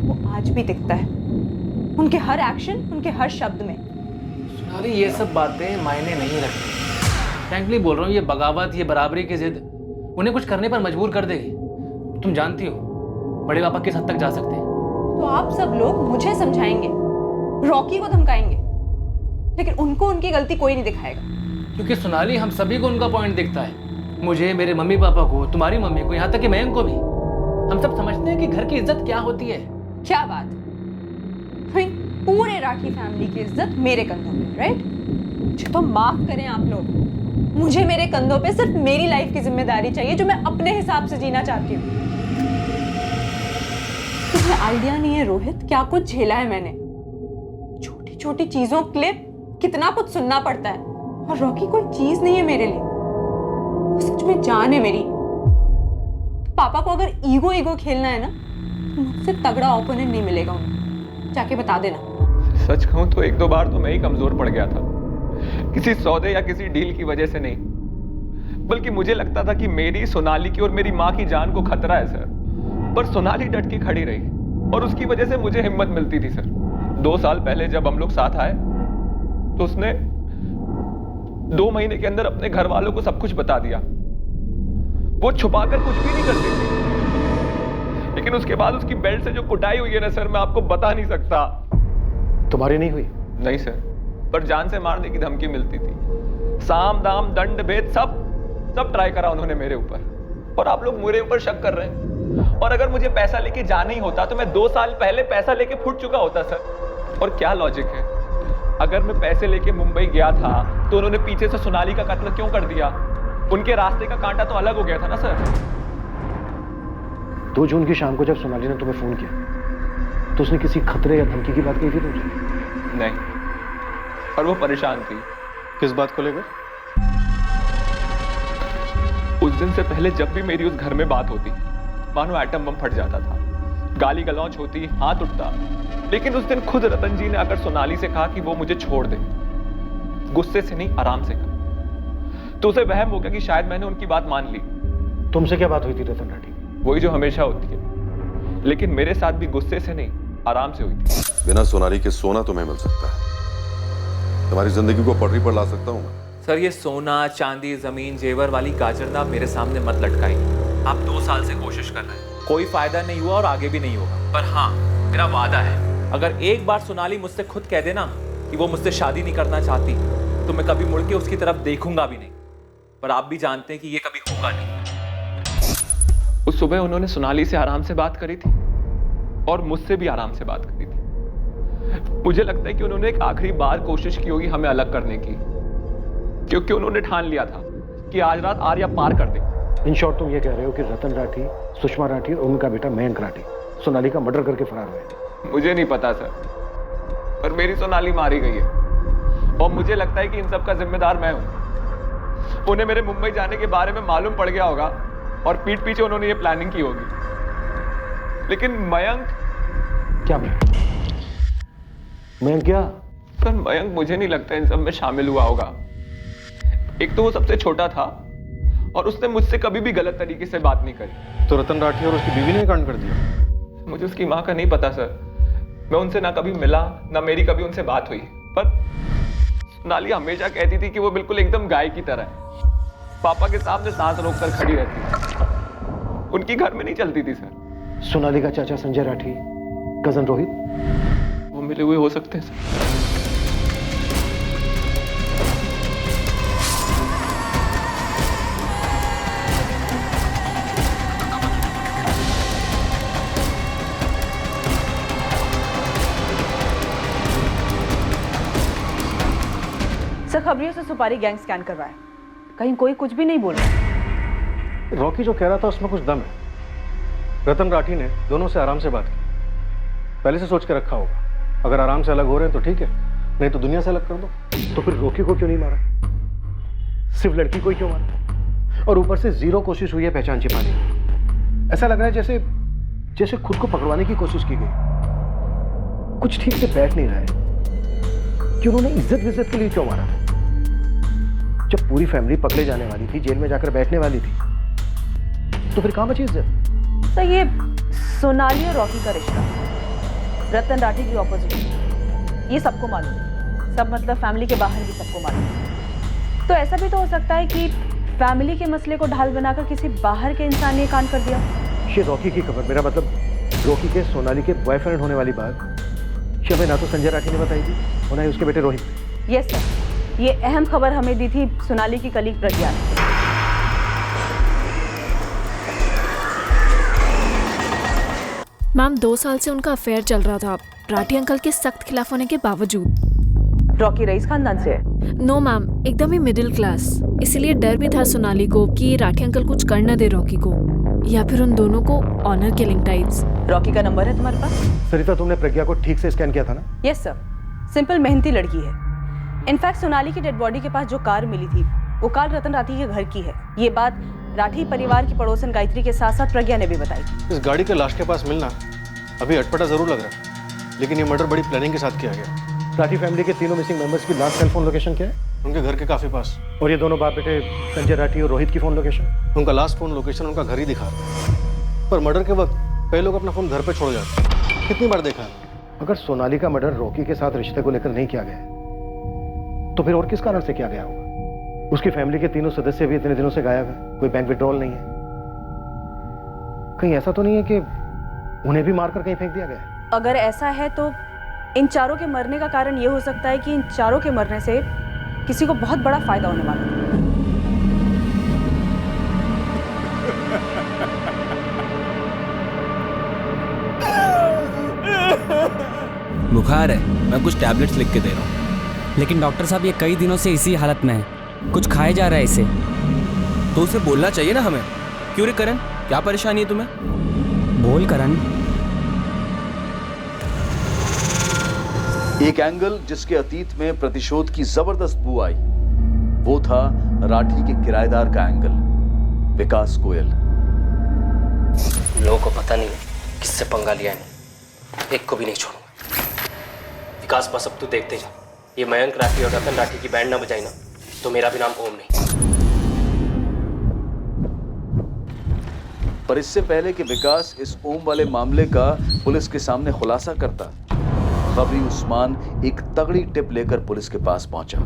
वो आज भी दिखता है, उनके हर एक्शन, उनके हर शब्द में। सोनाली, ये सब बातें मायने नहीं रखती। फ्रैंकली बोल रहा हूँ, ये बगावत, ये बराबरी की जिद उन्हें कुछ करने पर मजबूर कर देगी। तुम जानती हो बड़े पापा किस हद तक जा सकते हैं। तो आप सब लोग मुझे समझाएंगे, रॉकी को धमकाएंगे, लेकिन उनको उनकी गलती कोई नहीं दिखाएगा। क्योंकि सोनाली, हम सभी को उनका पॉइंट दिखता है। मुझे, मेरे मम्मी पापा को, तुम्हारी मम्मी को, यहाँ तक कि मयंक को भी। हम सब समझते हैं कि घर की इज्जत क्या होती है। क्या बात, भाई पूरे राठी फैमिली की इज्जत मेरे कंधों पे, राइट? मुझे तो माफ करें आप लोग, मुझे मेरे कंधों पे सिर्फ मेरी लाइफ की जिम्मेदारी चाहिए, जो मैं अपने हिसाब से जीना चाहती हूँ। तुम्हें आइडिया नहीं है रोहित, क्या कुछ झेला है मैंने। छोटी छोटी चीजों के लिए कितना कुछ सुनना पड़ता है, और रॉकी कोई चीज नहीं है मेरे लिए, वो सच में जान है मेरी। पापा को अगर ईगो ईगो खेलना है ना, तो मुझसे तगड़ा ओपोनेंट नहीं मिलेगा उन्हें, जाके बता देना। सच कहूं तो 1-2 बार तो मैं ही कमजोर पड़ गया था, किसी सौदे या किसी डील की वजह से नहीं, बल्कि मुझे लगता था कि मेरी, सोनाली की और मेरी माँ की जान को खतरा है सर। पर सोनाली डट के खड़ी रही और उसकी वजह से मुझे हिम्मत मिलती थी सर। 2 साल पहले जब हम लोग साथ आए तो उसने 2 महीने के अंदर अपने घर वालों को सब कुछ बता दिया। वो छुपाकर कुछ भी नहीं करती थी, लेकिन उसके बाद उसकी बेल्ट से जो कुटाई हुई है ना सर, मैं आपको बता नहीं सकता। तुम्हारी नहीं हुई? नहीं सर, पर जान से मारने की धमकी मिलती थी। साम दाम दंड भेद सब ट्राई करा उन्होंने मेरे ऊपर, और आप लोग मेरे ऊपर शक कर रहे हैं। और अगर मुझे पैसा लेके जाना ही होता तो मैं 2 साल पहले पैसा लेके फुट चुका होता सर। और क्या लॉजिक है, अगर मैं पैसे लेके मुंबई गया था तो उन्होंने पीछे से सोनाली का कत्ल क्यों कर दिया? उनके रास्ते का कांटा तो अलग हो गया था ना सर। 2 जून की शाम को जब सोनाली ने तुम्हें फोन किया तो उसने किसी खतरे या धमकी की बात कही थी तुमसे? नहीं, और वो परेशान थी। किस बात को लेकर? उस दिन से पहले जब भी मेरी उस घर में बात होती, मानो एटम बम फट जाता था, गाली गलौज होती, हाथ उठता। लेकिन उस दिन खुद रतन जी ने आकर सोनाली से कहा कि वो मुझे छोड़ दे। गुस्से से नहीं, आराम से कहा। तो उसे वहम हो गया कि शायद मैंने उनकी बात मान ली। तुमसे क्या बात हुई थी रतन राठी? वही जो हमेशा होती है, लेकिन मेरे साथ भी गुस्से से नहीं, आराम से हुई थी। बिना सोनाली के सोना तुम्हें मिल सकता है, तुम्हारी जिंदगी को पटरी पर ला सकता हूं मैं। सर ये सोना चांदी जमीन जेवर वाली गाजरदा मेरे सामने मत लटकाई। आप 2 साल से कोशिश कर रहे हैं, कोई फायदा नहीं हुआ और आगे भी नहीं होगा। पर हाँ, मेरा वादा है, अगर एक बार सोनाली मुझसे खुद कह देना कि वो मुझसे शादी नहीं करना चाहती, तो मैं कभी मुड़ के उसकी तरफ देखूंगा भी नहीं। पर आप भी जानते हैं कि ये कभी होगा नहीं। उस सुबह उन्होंने सोनाली से आराम से बात करी थी और मुझसे भी आराम से बात करी थी। मुझे लगता है कि उन्होंने एक आखिरी बार कोशिश की होगी हमें अलग करने की, क्योंकि उन्होंने ठान लिया था कि आज रात आर्या पार कर दे। इन शॉर्ट तुम ये कह रहे हो कि रतन राठी, सुषमा राठी और उनका बेटा मयंक राठी सोनाली का मर्डर करके फरार हुए? मुझे नहीं पता सर, पर मेरी सोनाली मारी गई है और मुझे लगता है कि इन सब का जिम्मेदार मैं हूं। उन्हें मेरे मुंबई जाने के बारे में मालूम पड़ गया होगा और पीठ पीछे उन्होंने ये प्लानिंग की होगी। लेकिन मयंक क्या? मयंक क्या? सर मयंक मुझे नहीं लगता इन सब में शामिल हुआ होगा। एक तो वो सबसे छोटा था और उसने मुझसे कभी भी गलत तरीके से बात नहीं करी। तो रतन राठी और उसकी बीवी ने कांड कर दिया? मुझे उसकी माँ का नहीं पता सर, मैं उनसे ना कभी मिला ना मेरी कभी उनसे बात हुई। पर सोनाली हमेशा कहती थी कि वो बिल्कुल एकदम गाय की तरह है, पापा के सामने सांस रोककर खड़ी रहती है, उनकी घर में नहीं चलती थी सर। सोनाली का चाचा संजय राठी, कजन रोहित, वो मिले हुए हो सकते हैं सर। सर खबरियों से सुपारी गैंग स्कैन करवाया, कहीं कोई कुछ भी नहीं बोल रहा। रॉकी जो कह रहा था उसमें कुछ दम है। रतन राठी ने दोनों से आराम से बात की, पहले से सोच के रखा होगा, अगर आराम से अलग हो रहे हैं तो ठीक है, नहीं तो दुनिया से अलग कर दो। तो फिर रॉकी को क्यों नहीं मारा? सिर्फ लड़की को ही क्यों मारा? और ऊपर से 0 कोशिश हुई है पहचान छिपाने की। ऐसा लग रहा है जैसे खुद को पकड़वाने की कोशिश की गई। कुछ ठीक से बैठ नहीं रहा है कि उन्होंने इज्जत के लिए क्यों मारा? जब पूरी फैमिली पकड़े जाने वाली थी, जेल में जाकर बैठने वाली थी, तो फिर कहां बची इज्जत? तो ये सोनाली और रॉकी का रिश्ता, रतन राठी की ऑपोजिशन, ये सबको मालूम है। सब मतलब फैमिली के बाहर भी सबको मालूम है। तो ऐसा भी तो हो सकता है कि फैमिली के मसले को ढाल बनाकर किसी बाहर के इंसान ने कांड कर दिया। ये रॉकी की खबर, मेरा मतलब रॉकी के सोनाली के बॉयफ्रेंड होने वाली बात हमें ना तो संजय राठी ने बताई थी और ना ही उसके बेटे रोहित। यस सर, ये अहम खबर हमें दी थी सोनाली की कलीग प्रज्ञा ने। मैम 2 साल से उनका अफेयर चल रहा था, राठी अंकल के सख्त खिलाफ होने के बावजूद। रॉकी रईस खानदान से है? नो मैम, एकदम ही मिडिल क्लास, इसीलिए डर भी था सोनाली को कि राठी अंकल कुछ कर न दे रॉकी को, या फिर उन दोनों को ऑनर किलिंग टाइप्स। रॉकी का नंबर है तुम्हारे पास? सरिता, तुमने प्रज्ञा को ठीक से स्कैन किया था ना? यस सर, सिंपल मेहनती लड़की है। इनफैक्ट सोनाली की डेड बॉडी के पास जो कार मिली थी वो कार रतन राठी के घर की है। ये बात राठी परिवार की पड़ोसन गायत्री के साथ साथ प्रज्ञा ने भी बताई थी। इस गाड़ी के लाश के पास मिलना अभी अटपटा जरूर लग रहा है, लेकिन ये मर्डर बड़ी प्लानिंग के साथ किया गया। राठी फैमिली के तीनों मिसिंग मेंबर्स की लास्ट सेल फोन लोकेशन क्या है? उनके घर के काफी पास। और ये दोनों बाप बेटे संजय राठी और रोहित की फोन लोकेशन? उनका लास्ट फोन लोकेशन उनका घर ही दिखा रहा है, पर मर्डर के वक्त कई लोग अपना फोन घर पे छोड़ जाते हैं। कितनी बार देखा है। अगर सोनाली का मर्डर रॉकी के साथ रिश्ते को लेकर नहीं किया गया तो फिर और किस कारण से किया गया होगा? उसकी फैमिली के तीनों सदस्य भी इतने दिनों से गायब है, कोई बैंक विड्रॉल नहीं है। कहीं ऐसा तो नहीं है कि उन्हें भी मारकर कहीं फेंक दिया गया है? अगर ऐसा है तो इन चारों के मरने का कारण यह हो सकता है कि इन चारों के मरने से किसी को बहुत बड़ा फायदा होने वाला है। बुखार है, मैं कुछ टैबलेट्स लिख के दे रहा हूँ। लेकिन डॉक्टर साहब ये कई दिनों से इसी हालत में है, कुछ खाए जा रहा है इसे। तो उसे बोलना चाहिए ना हमें। क्यों रे करण, क्या परेशानी है तुम्हें? बोल करण। एक एंगल जिसके अतीत में प्रतिशोध की जबरदस्त बू आई, वो था राठी के किराएदार का एंगल, विकास गोयल। लोगों को पता नहीं किससे पंगा लिया है, एक को भी नहीं छोड़ूंगा। विकास बस अब तू देखते जा, ये मयंक राठी और रतन राठी की बैंड ना बजाई ना तो मेरा भी नाम ओम नहीं। पर इससे पहले कि विकास इस ओम वाले मामले का पुलिस के सामने खुलासा करता, खबरी उस्मान एक तगड़ी टिप लेकर पुलिस के पास पहुंचा।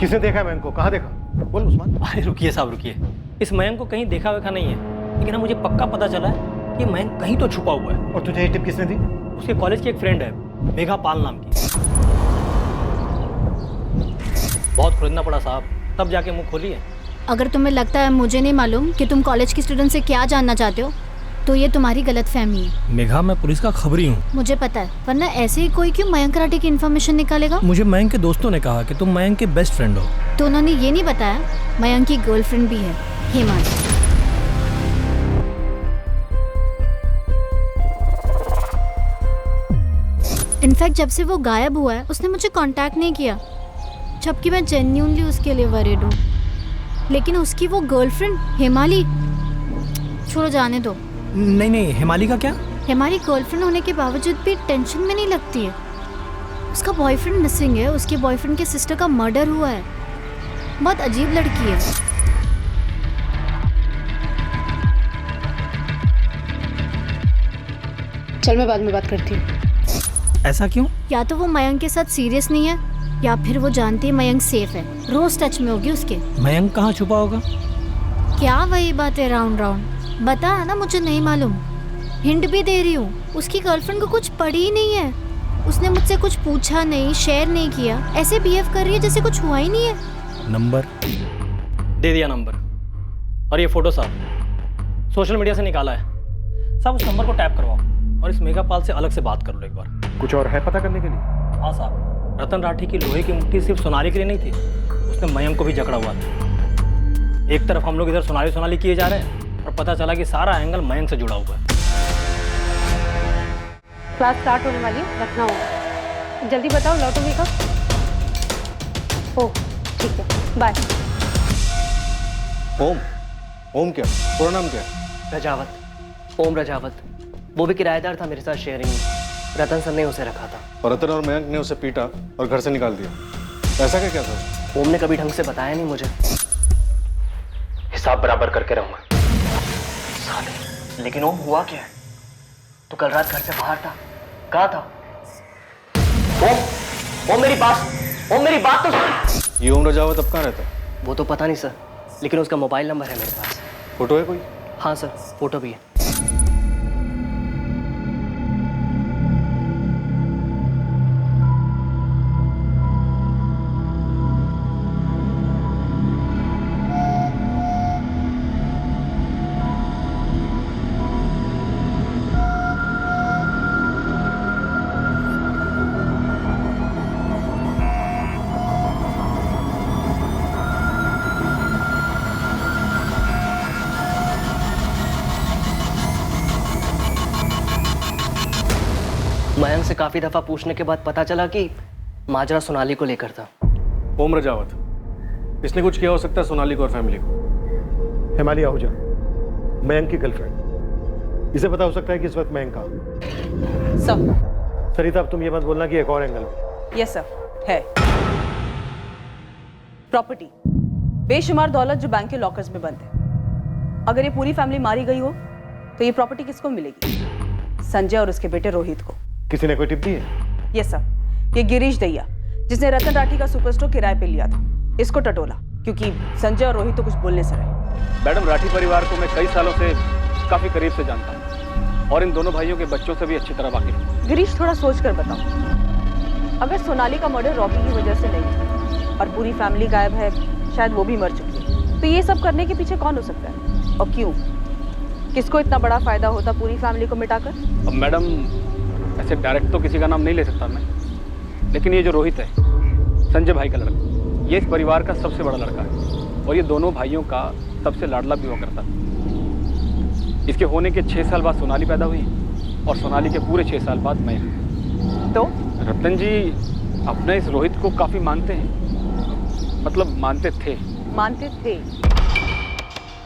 किसने देखा मयंक को? कहाँ देखा? बोल उस्मान। अरे रुकिए साहब रुकिए, इस मयंक को कहीं देखा वेखा नहीं है, लेकिन मुझे पक्का पता चला है कि मयंक कहीं तो छुपा हुआ है। और तुझे ये टिप किसने दी? उसके कॉलेज की एक फ्रेंड है, मेघा पाल नाम की। बहुत खोजना पड़ा साहब, तब जाके मुंह खोली है। अगर तुम्हें लगता है मुझे नहीं मालूम कि तुम कॉलेज की स्टूडेंट से क्या जानना चाहते हो, तो ये तुम्हारी गलतफहमी है। मेघा, मैं पुलिस का खबरी हूँ। मुझे पता है, वरना ऐसे ही कोई क्यों मयंक राठी की इन्फॉर्मेशन निकालेगा? मुझे मयंक के दोस्तों ने कहा कि तुम मयंक के बेस्ट फ्रेंड हो। तो उन्होंने ये नहीं बताया मयंक की गर्लफ्रेंड भी है, हेमाली। इनफैक्ट जब से वो गायब हुआ है उसने मुझे कांटेक्ट नहीं किया, जबकि मैं जेन्युइनली उसके लिए वरीड हूँ। लेकिन उसकी वो गर्लफ्रेंड हेमाली, छोड़ो जाने दो। नहीं नहीं, हेमाली का क्या? हेमाली गर्लफ्रेंड होने के बावजूद भी टेंशन में नहीं लगती है। उसका बॉयफ्रेंड मिसिंग है, उसके बॉयफ्रेंड के सिस्टर का मर्डर हुआ है। बहुत अजीब लड़की है। चल मैं बाद में बात करती हूँ। ऐसा क्यों? या तो वो मयंक के साथ सीरियस नहीं है, या फिर वो जानती है मयंक सेफ है, रोज टच में होगी उसके। मयंक कहाँ छुपा होगा? क्या वही बात है राउंड राउंड? बता ना, मुझे नहीं मालूम। हिंट भी दे रही हूँ, उसकी गर्लफ्रेंड को कुछ पड़ी ही नहीं है। उसने मुझसे कुछ पूछा नहीं, शेयर नहीं किया, ऐसे बिहेव कर रही है जैसे कुछ हुआ ही नहीं है। नंबर दे दिया नंबर, और ये फोटो साहब सोशल मीडिया से निकाला है। साहब उस नंबर को टैप करवाओ और इस मेघा पाल से अलग से बात कर लो एक बार। कुछ और है पता करने के लिए? हाँ साहब, रतन राठी की लोहे की मुट्ठी सिर्फ सोनाली के लिए नहीं थी, उसने मयंक को भी जकड़ा हुआ था। एक तरफ हम लोग इधर सोनाली सोनाली किए जा रहे हैं, और पता चला कि सारा एंगल मयंक से जुड़ा हुआ है। क्लास स्टार्ट होने वाली है, रखना होगा। जल्दी बताओ लौटोगे कब? ओह ठीक है, बाय। ओम क्या? पूरा नाम क्या? रजावत, ओम रजावत। वो भी किराएदार था मेरे साथ शेयरिंग में। रतन सर ने उसे रखा था। और रतन और मयंक ने उसे पीटा और घर से निकाल दिया। ऐसा क्या था? ओम ने कभी ढंग से बताया नहीं मुझे। हिसाब बराबर करके रहूंगा। साले, लेकिन ओम हुआ क्या है? तू कल रात घर से बाहर था, कहाँ था? ओम मेरी बात तो सुन। ये ओम रजावत अब कहाँ रहता है? वो तो पता नहीं सर, लेकिन उसका मोबाइल नंबर है मेरे पास। फोटो है कोई? हाँ सर, फोटो भी है। मयंक से काफी दफा पूछने के बाद पता चला कि माजरा सोनाली को लेकर था। ओम रजावत, इसने कुछ किया हो सकता है सोनाली को और फैमिली को। हेमाली आहूजा, मयंक की गर्लफ्रेंड। इसे पता हो सकता है कि इस वक्त मयंक कहाँ? सर। सरिता, अब तुम ये मत बोलना कि एक और एंगल में। यस सर, है। प्रॉपर्टी, बेशुमार दौलत जो बैंक के लॉकर्स में बंद है। अगर ये पूरी फैमिली मारी गई हो तो ये प्रॉपर्टी किसको मिलेगी? संजय और उसके बेटे रोहित को। किसी ने कोई टिप दी है? यस सर, ये गिरीश दैया, जिसने रतन राठी का सुपरस्टोर किराए पे लिया था, इसको टटोला, क्योंकि संजय और रोहित तो कुछ बोलने से रहे। मैडम, राठी परिवार को मैं कई सालों से काफी करीब से जानता हूँ, और इन दोनों भाइयों के बच्चों से भी अच्छी तरह वाकिफ हूँ। गिरीश, थोड़ा सोच कर बताओ, अगर सोनाली का मर्डर रॉकी की वजह से नहीं और पूरी फैमिली गायब है, शायद वो भी मर चुकी है, तो ये सब करने के पीछे कौन हो सकता है और क्यों? किसको इतना बड़ा फायदा होता पूरी फैमिली को मिटाकर? अब मैडम, ऐसे डायरेक्ट तो किसी का नाम नहीं ले सकता मैं, लेकिन ये जो रोहित है, संजय भाई का लड़का, ये इस परिवार का सबसे बड़ा लड़का है, और ये दोनों भाइयों का सबसे लाडला भी हुआ करता है। इसके होने के 6 साल बाद सोनाली पैदा हुई, और सोनाली के पूरे 6 साल बाद मैं। तो रतन जी अपने इस रोहित को काफी मानते हैं, मतलब मानते थे।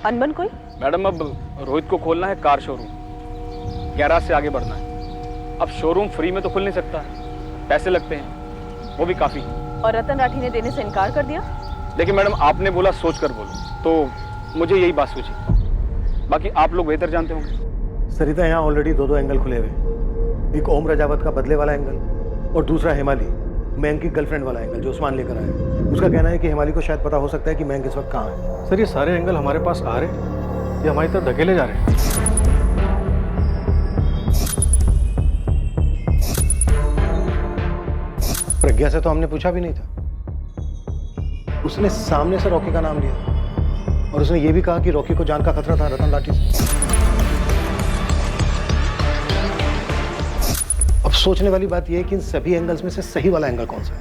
अनबन कोई? मैडम, अब रोहित को खोलना है कार शोरूम, गैराज से आगे बढ़ना है। अब शोरूम फ्री में तो खुल नहीं सकता, पैसे लगते हैं, वो भी काफी। और रतन राठी ने देने से इनकार कर दिया। देखिए मैडम, आपने बोला सोच कर बोलो, तो मुझे यही बात सोची। बाकी आप लोग बेहतर जानते होंगे। सरिता, यहाँ ऑलरेडी दो एंगल खुले हुए, एक ओम रजावत का बदले वाला एंगल और दूसरा हिमाली, मयंक की गर्लफ्रेंड वाला एंगल जो उस्मान लेकर आया। उसका कहना है कि हिमाली को शायद पता हो सकता है कि मयंक इस वक्त कहाँ है। सर, ये सारे एंगल हमारे पास आ रहे या हमारी तरफ धकेले जा रहे हैं? प्रज्ञा से तो हमने पूछा भी नहीं था। उसने सामने से रॉकी का नाम लिया और उसने ये भी कहा कि रॉकी को जान का खतरा था रतन लाठी से। अब सोचने वाली बात यह है कि इन सभी एंगल्स में से सही वाला एंगल कौन सा है,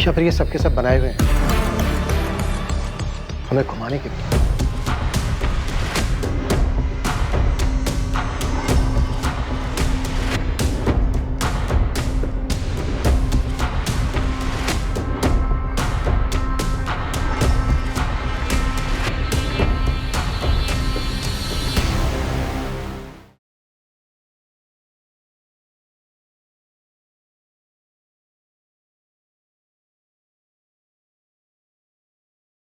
या फिर ये सबके सब बनाए हुए हैं हमें घुमाने के लिए।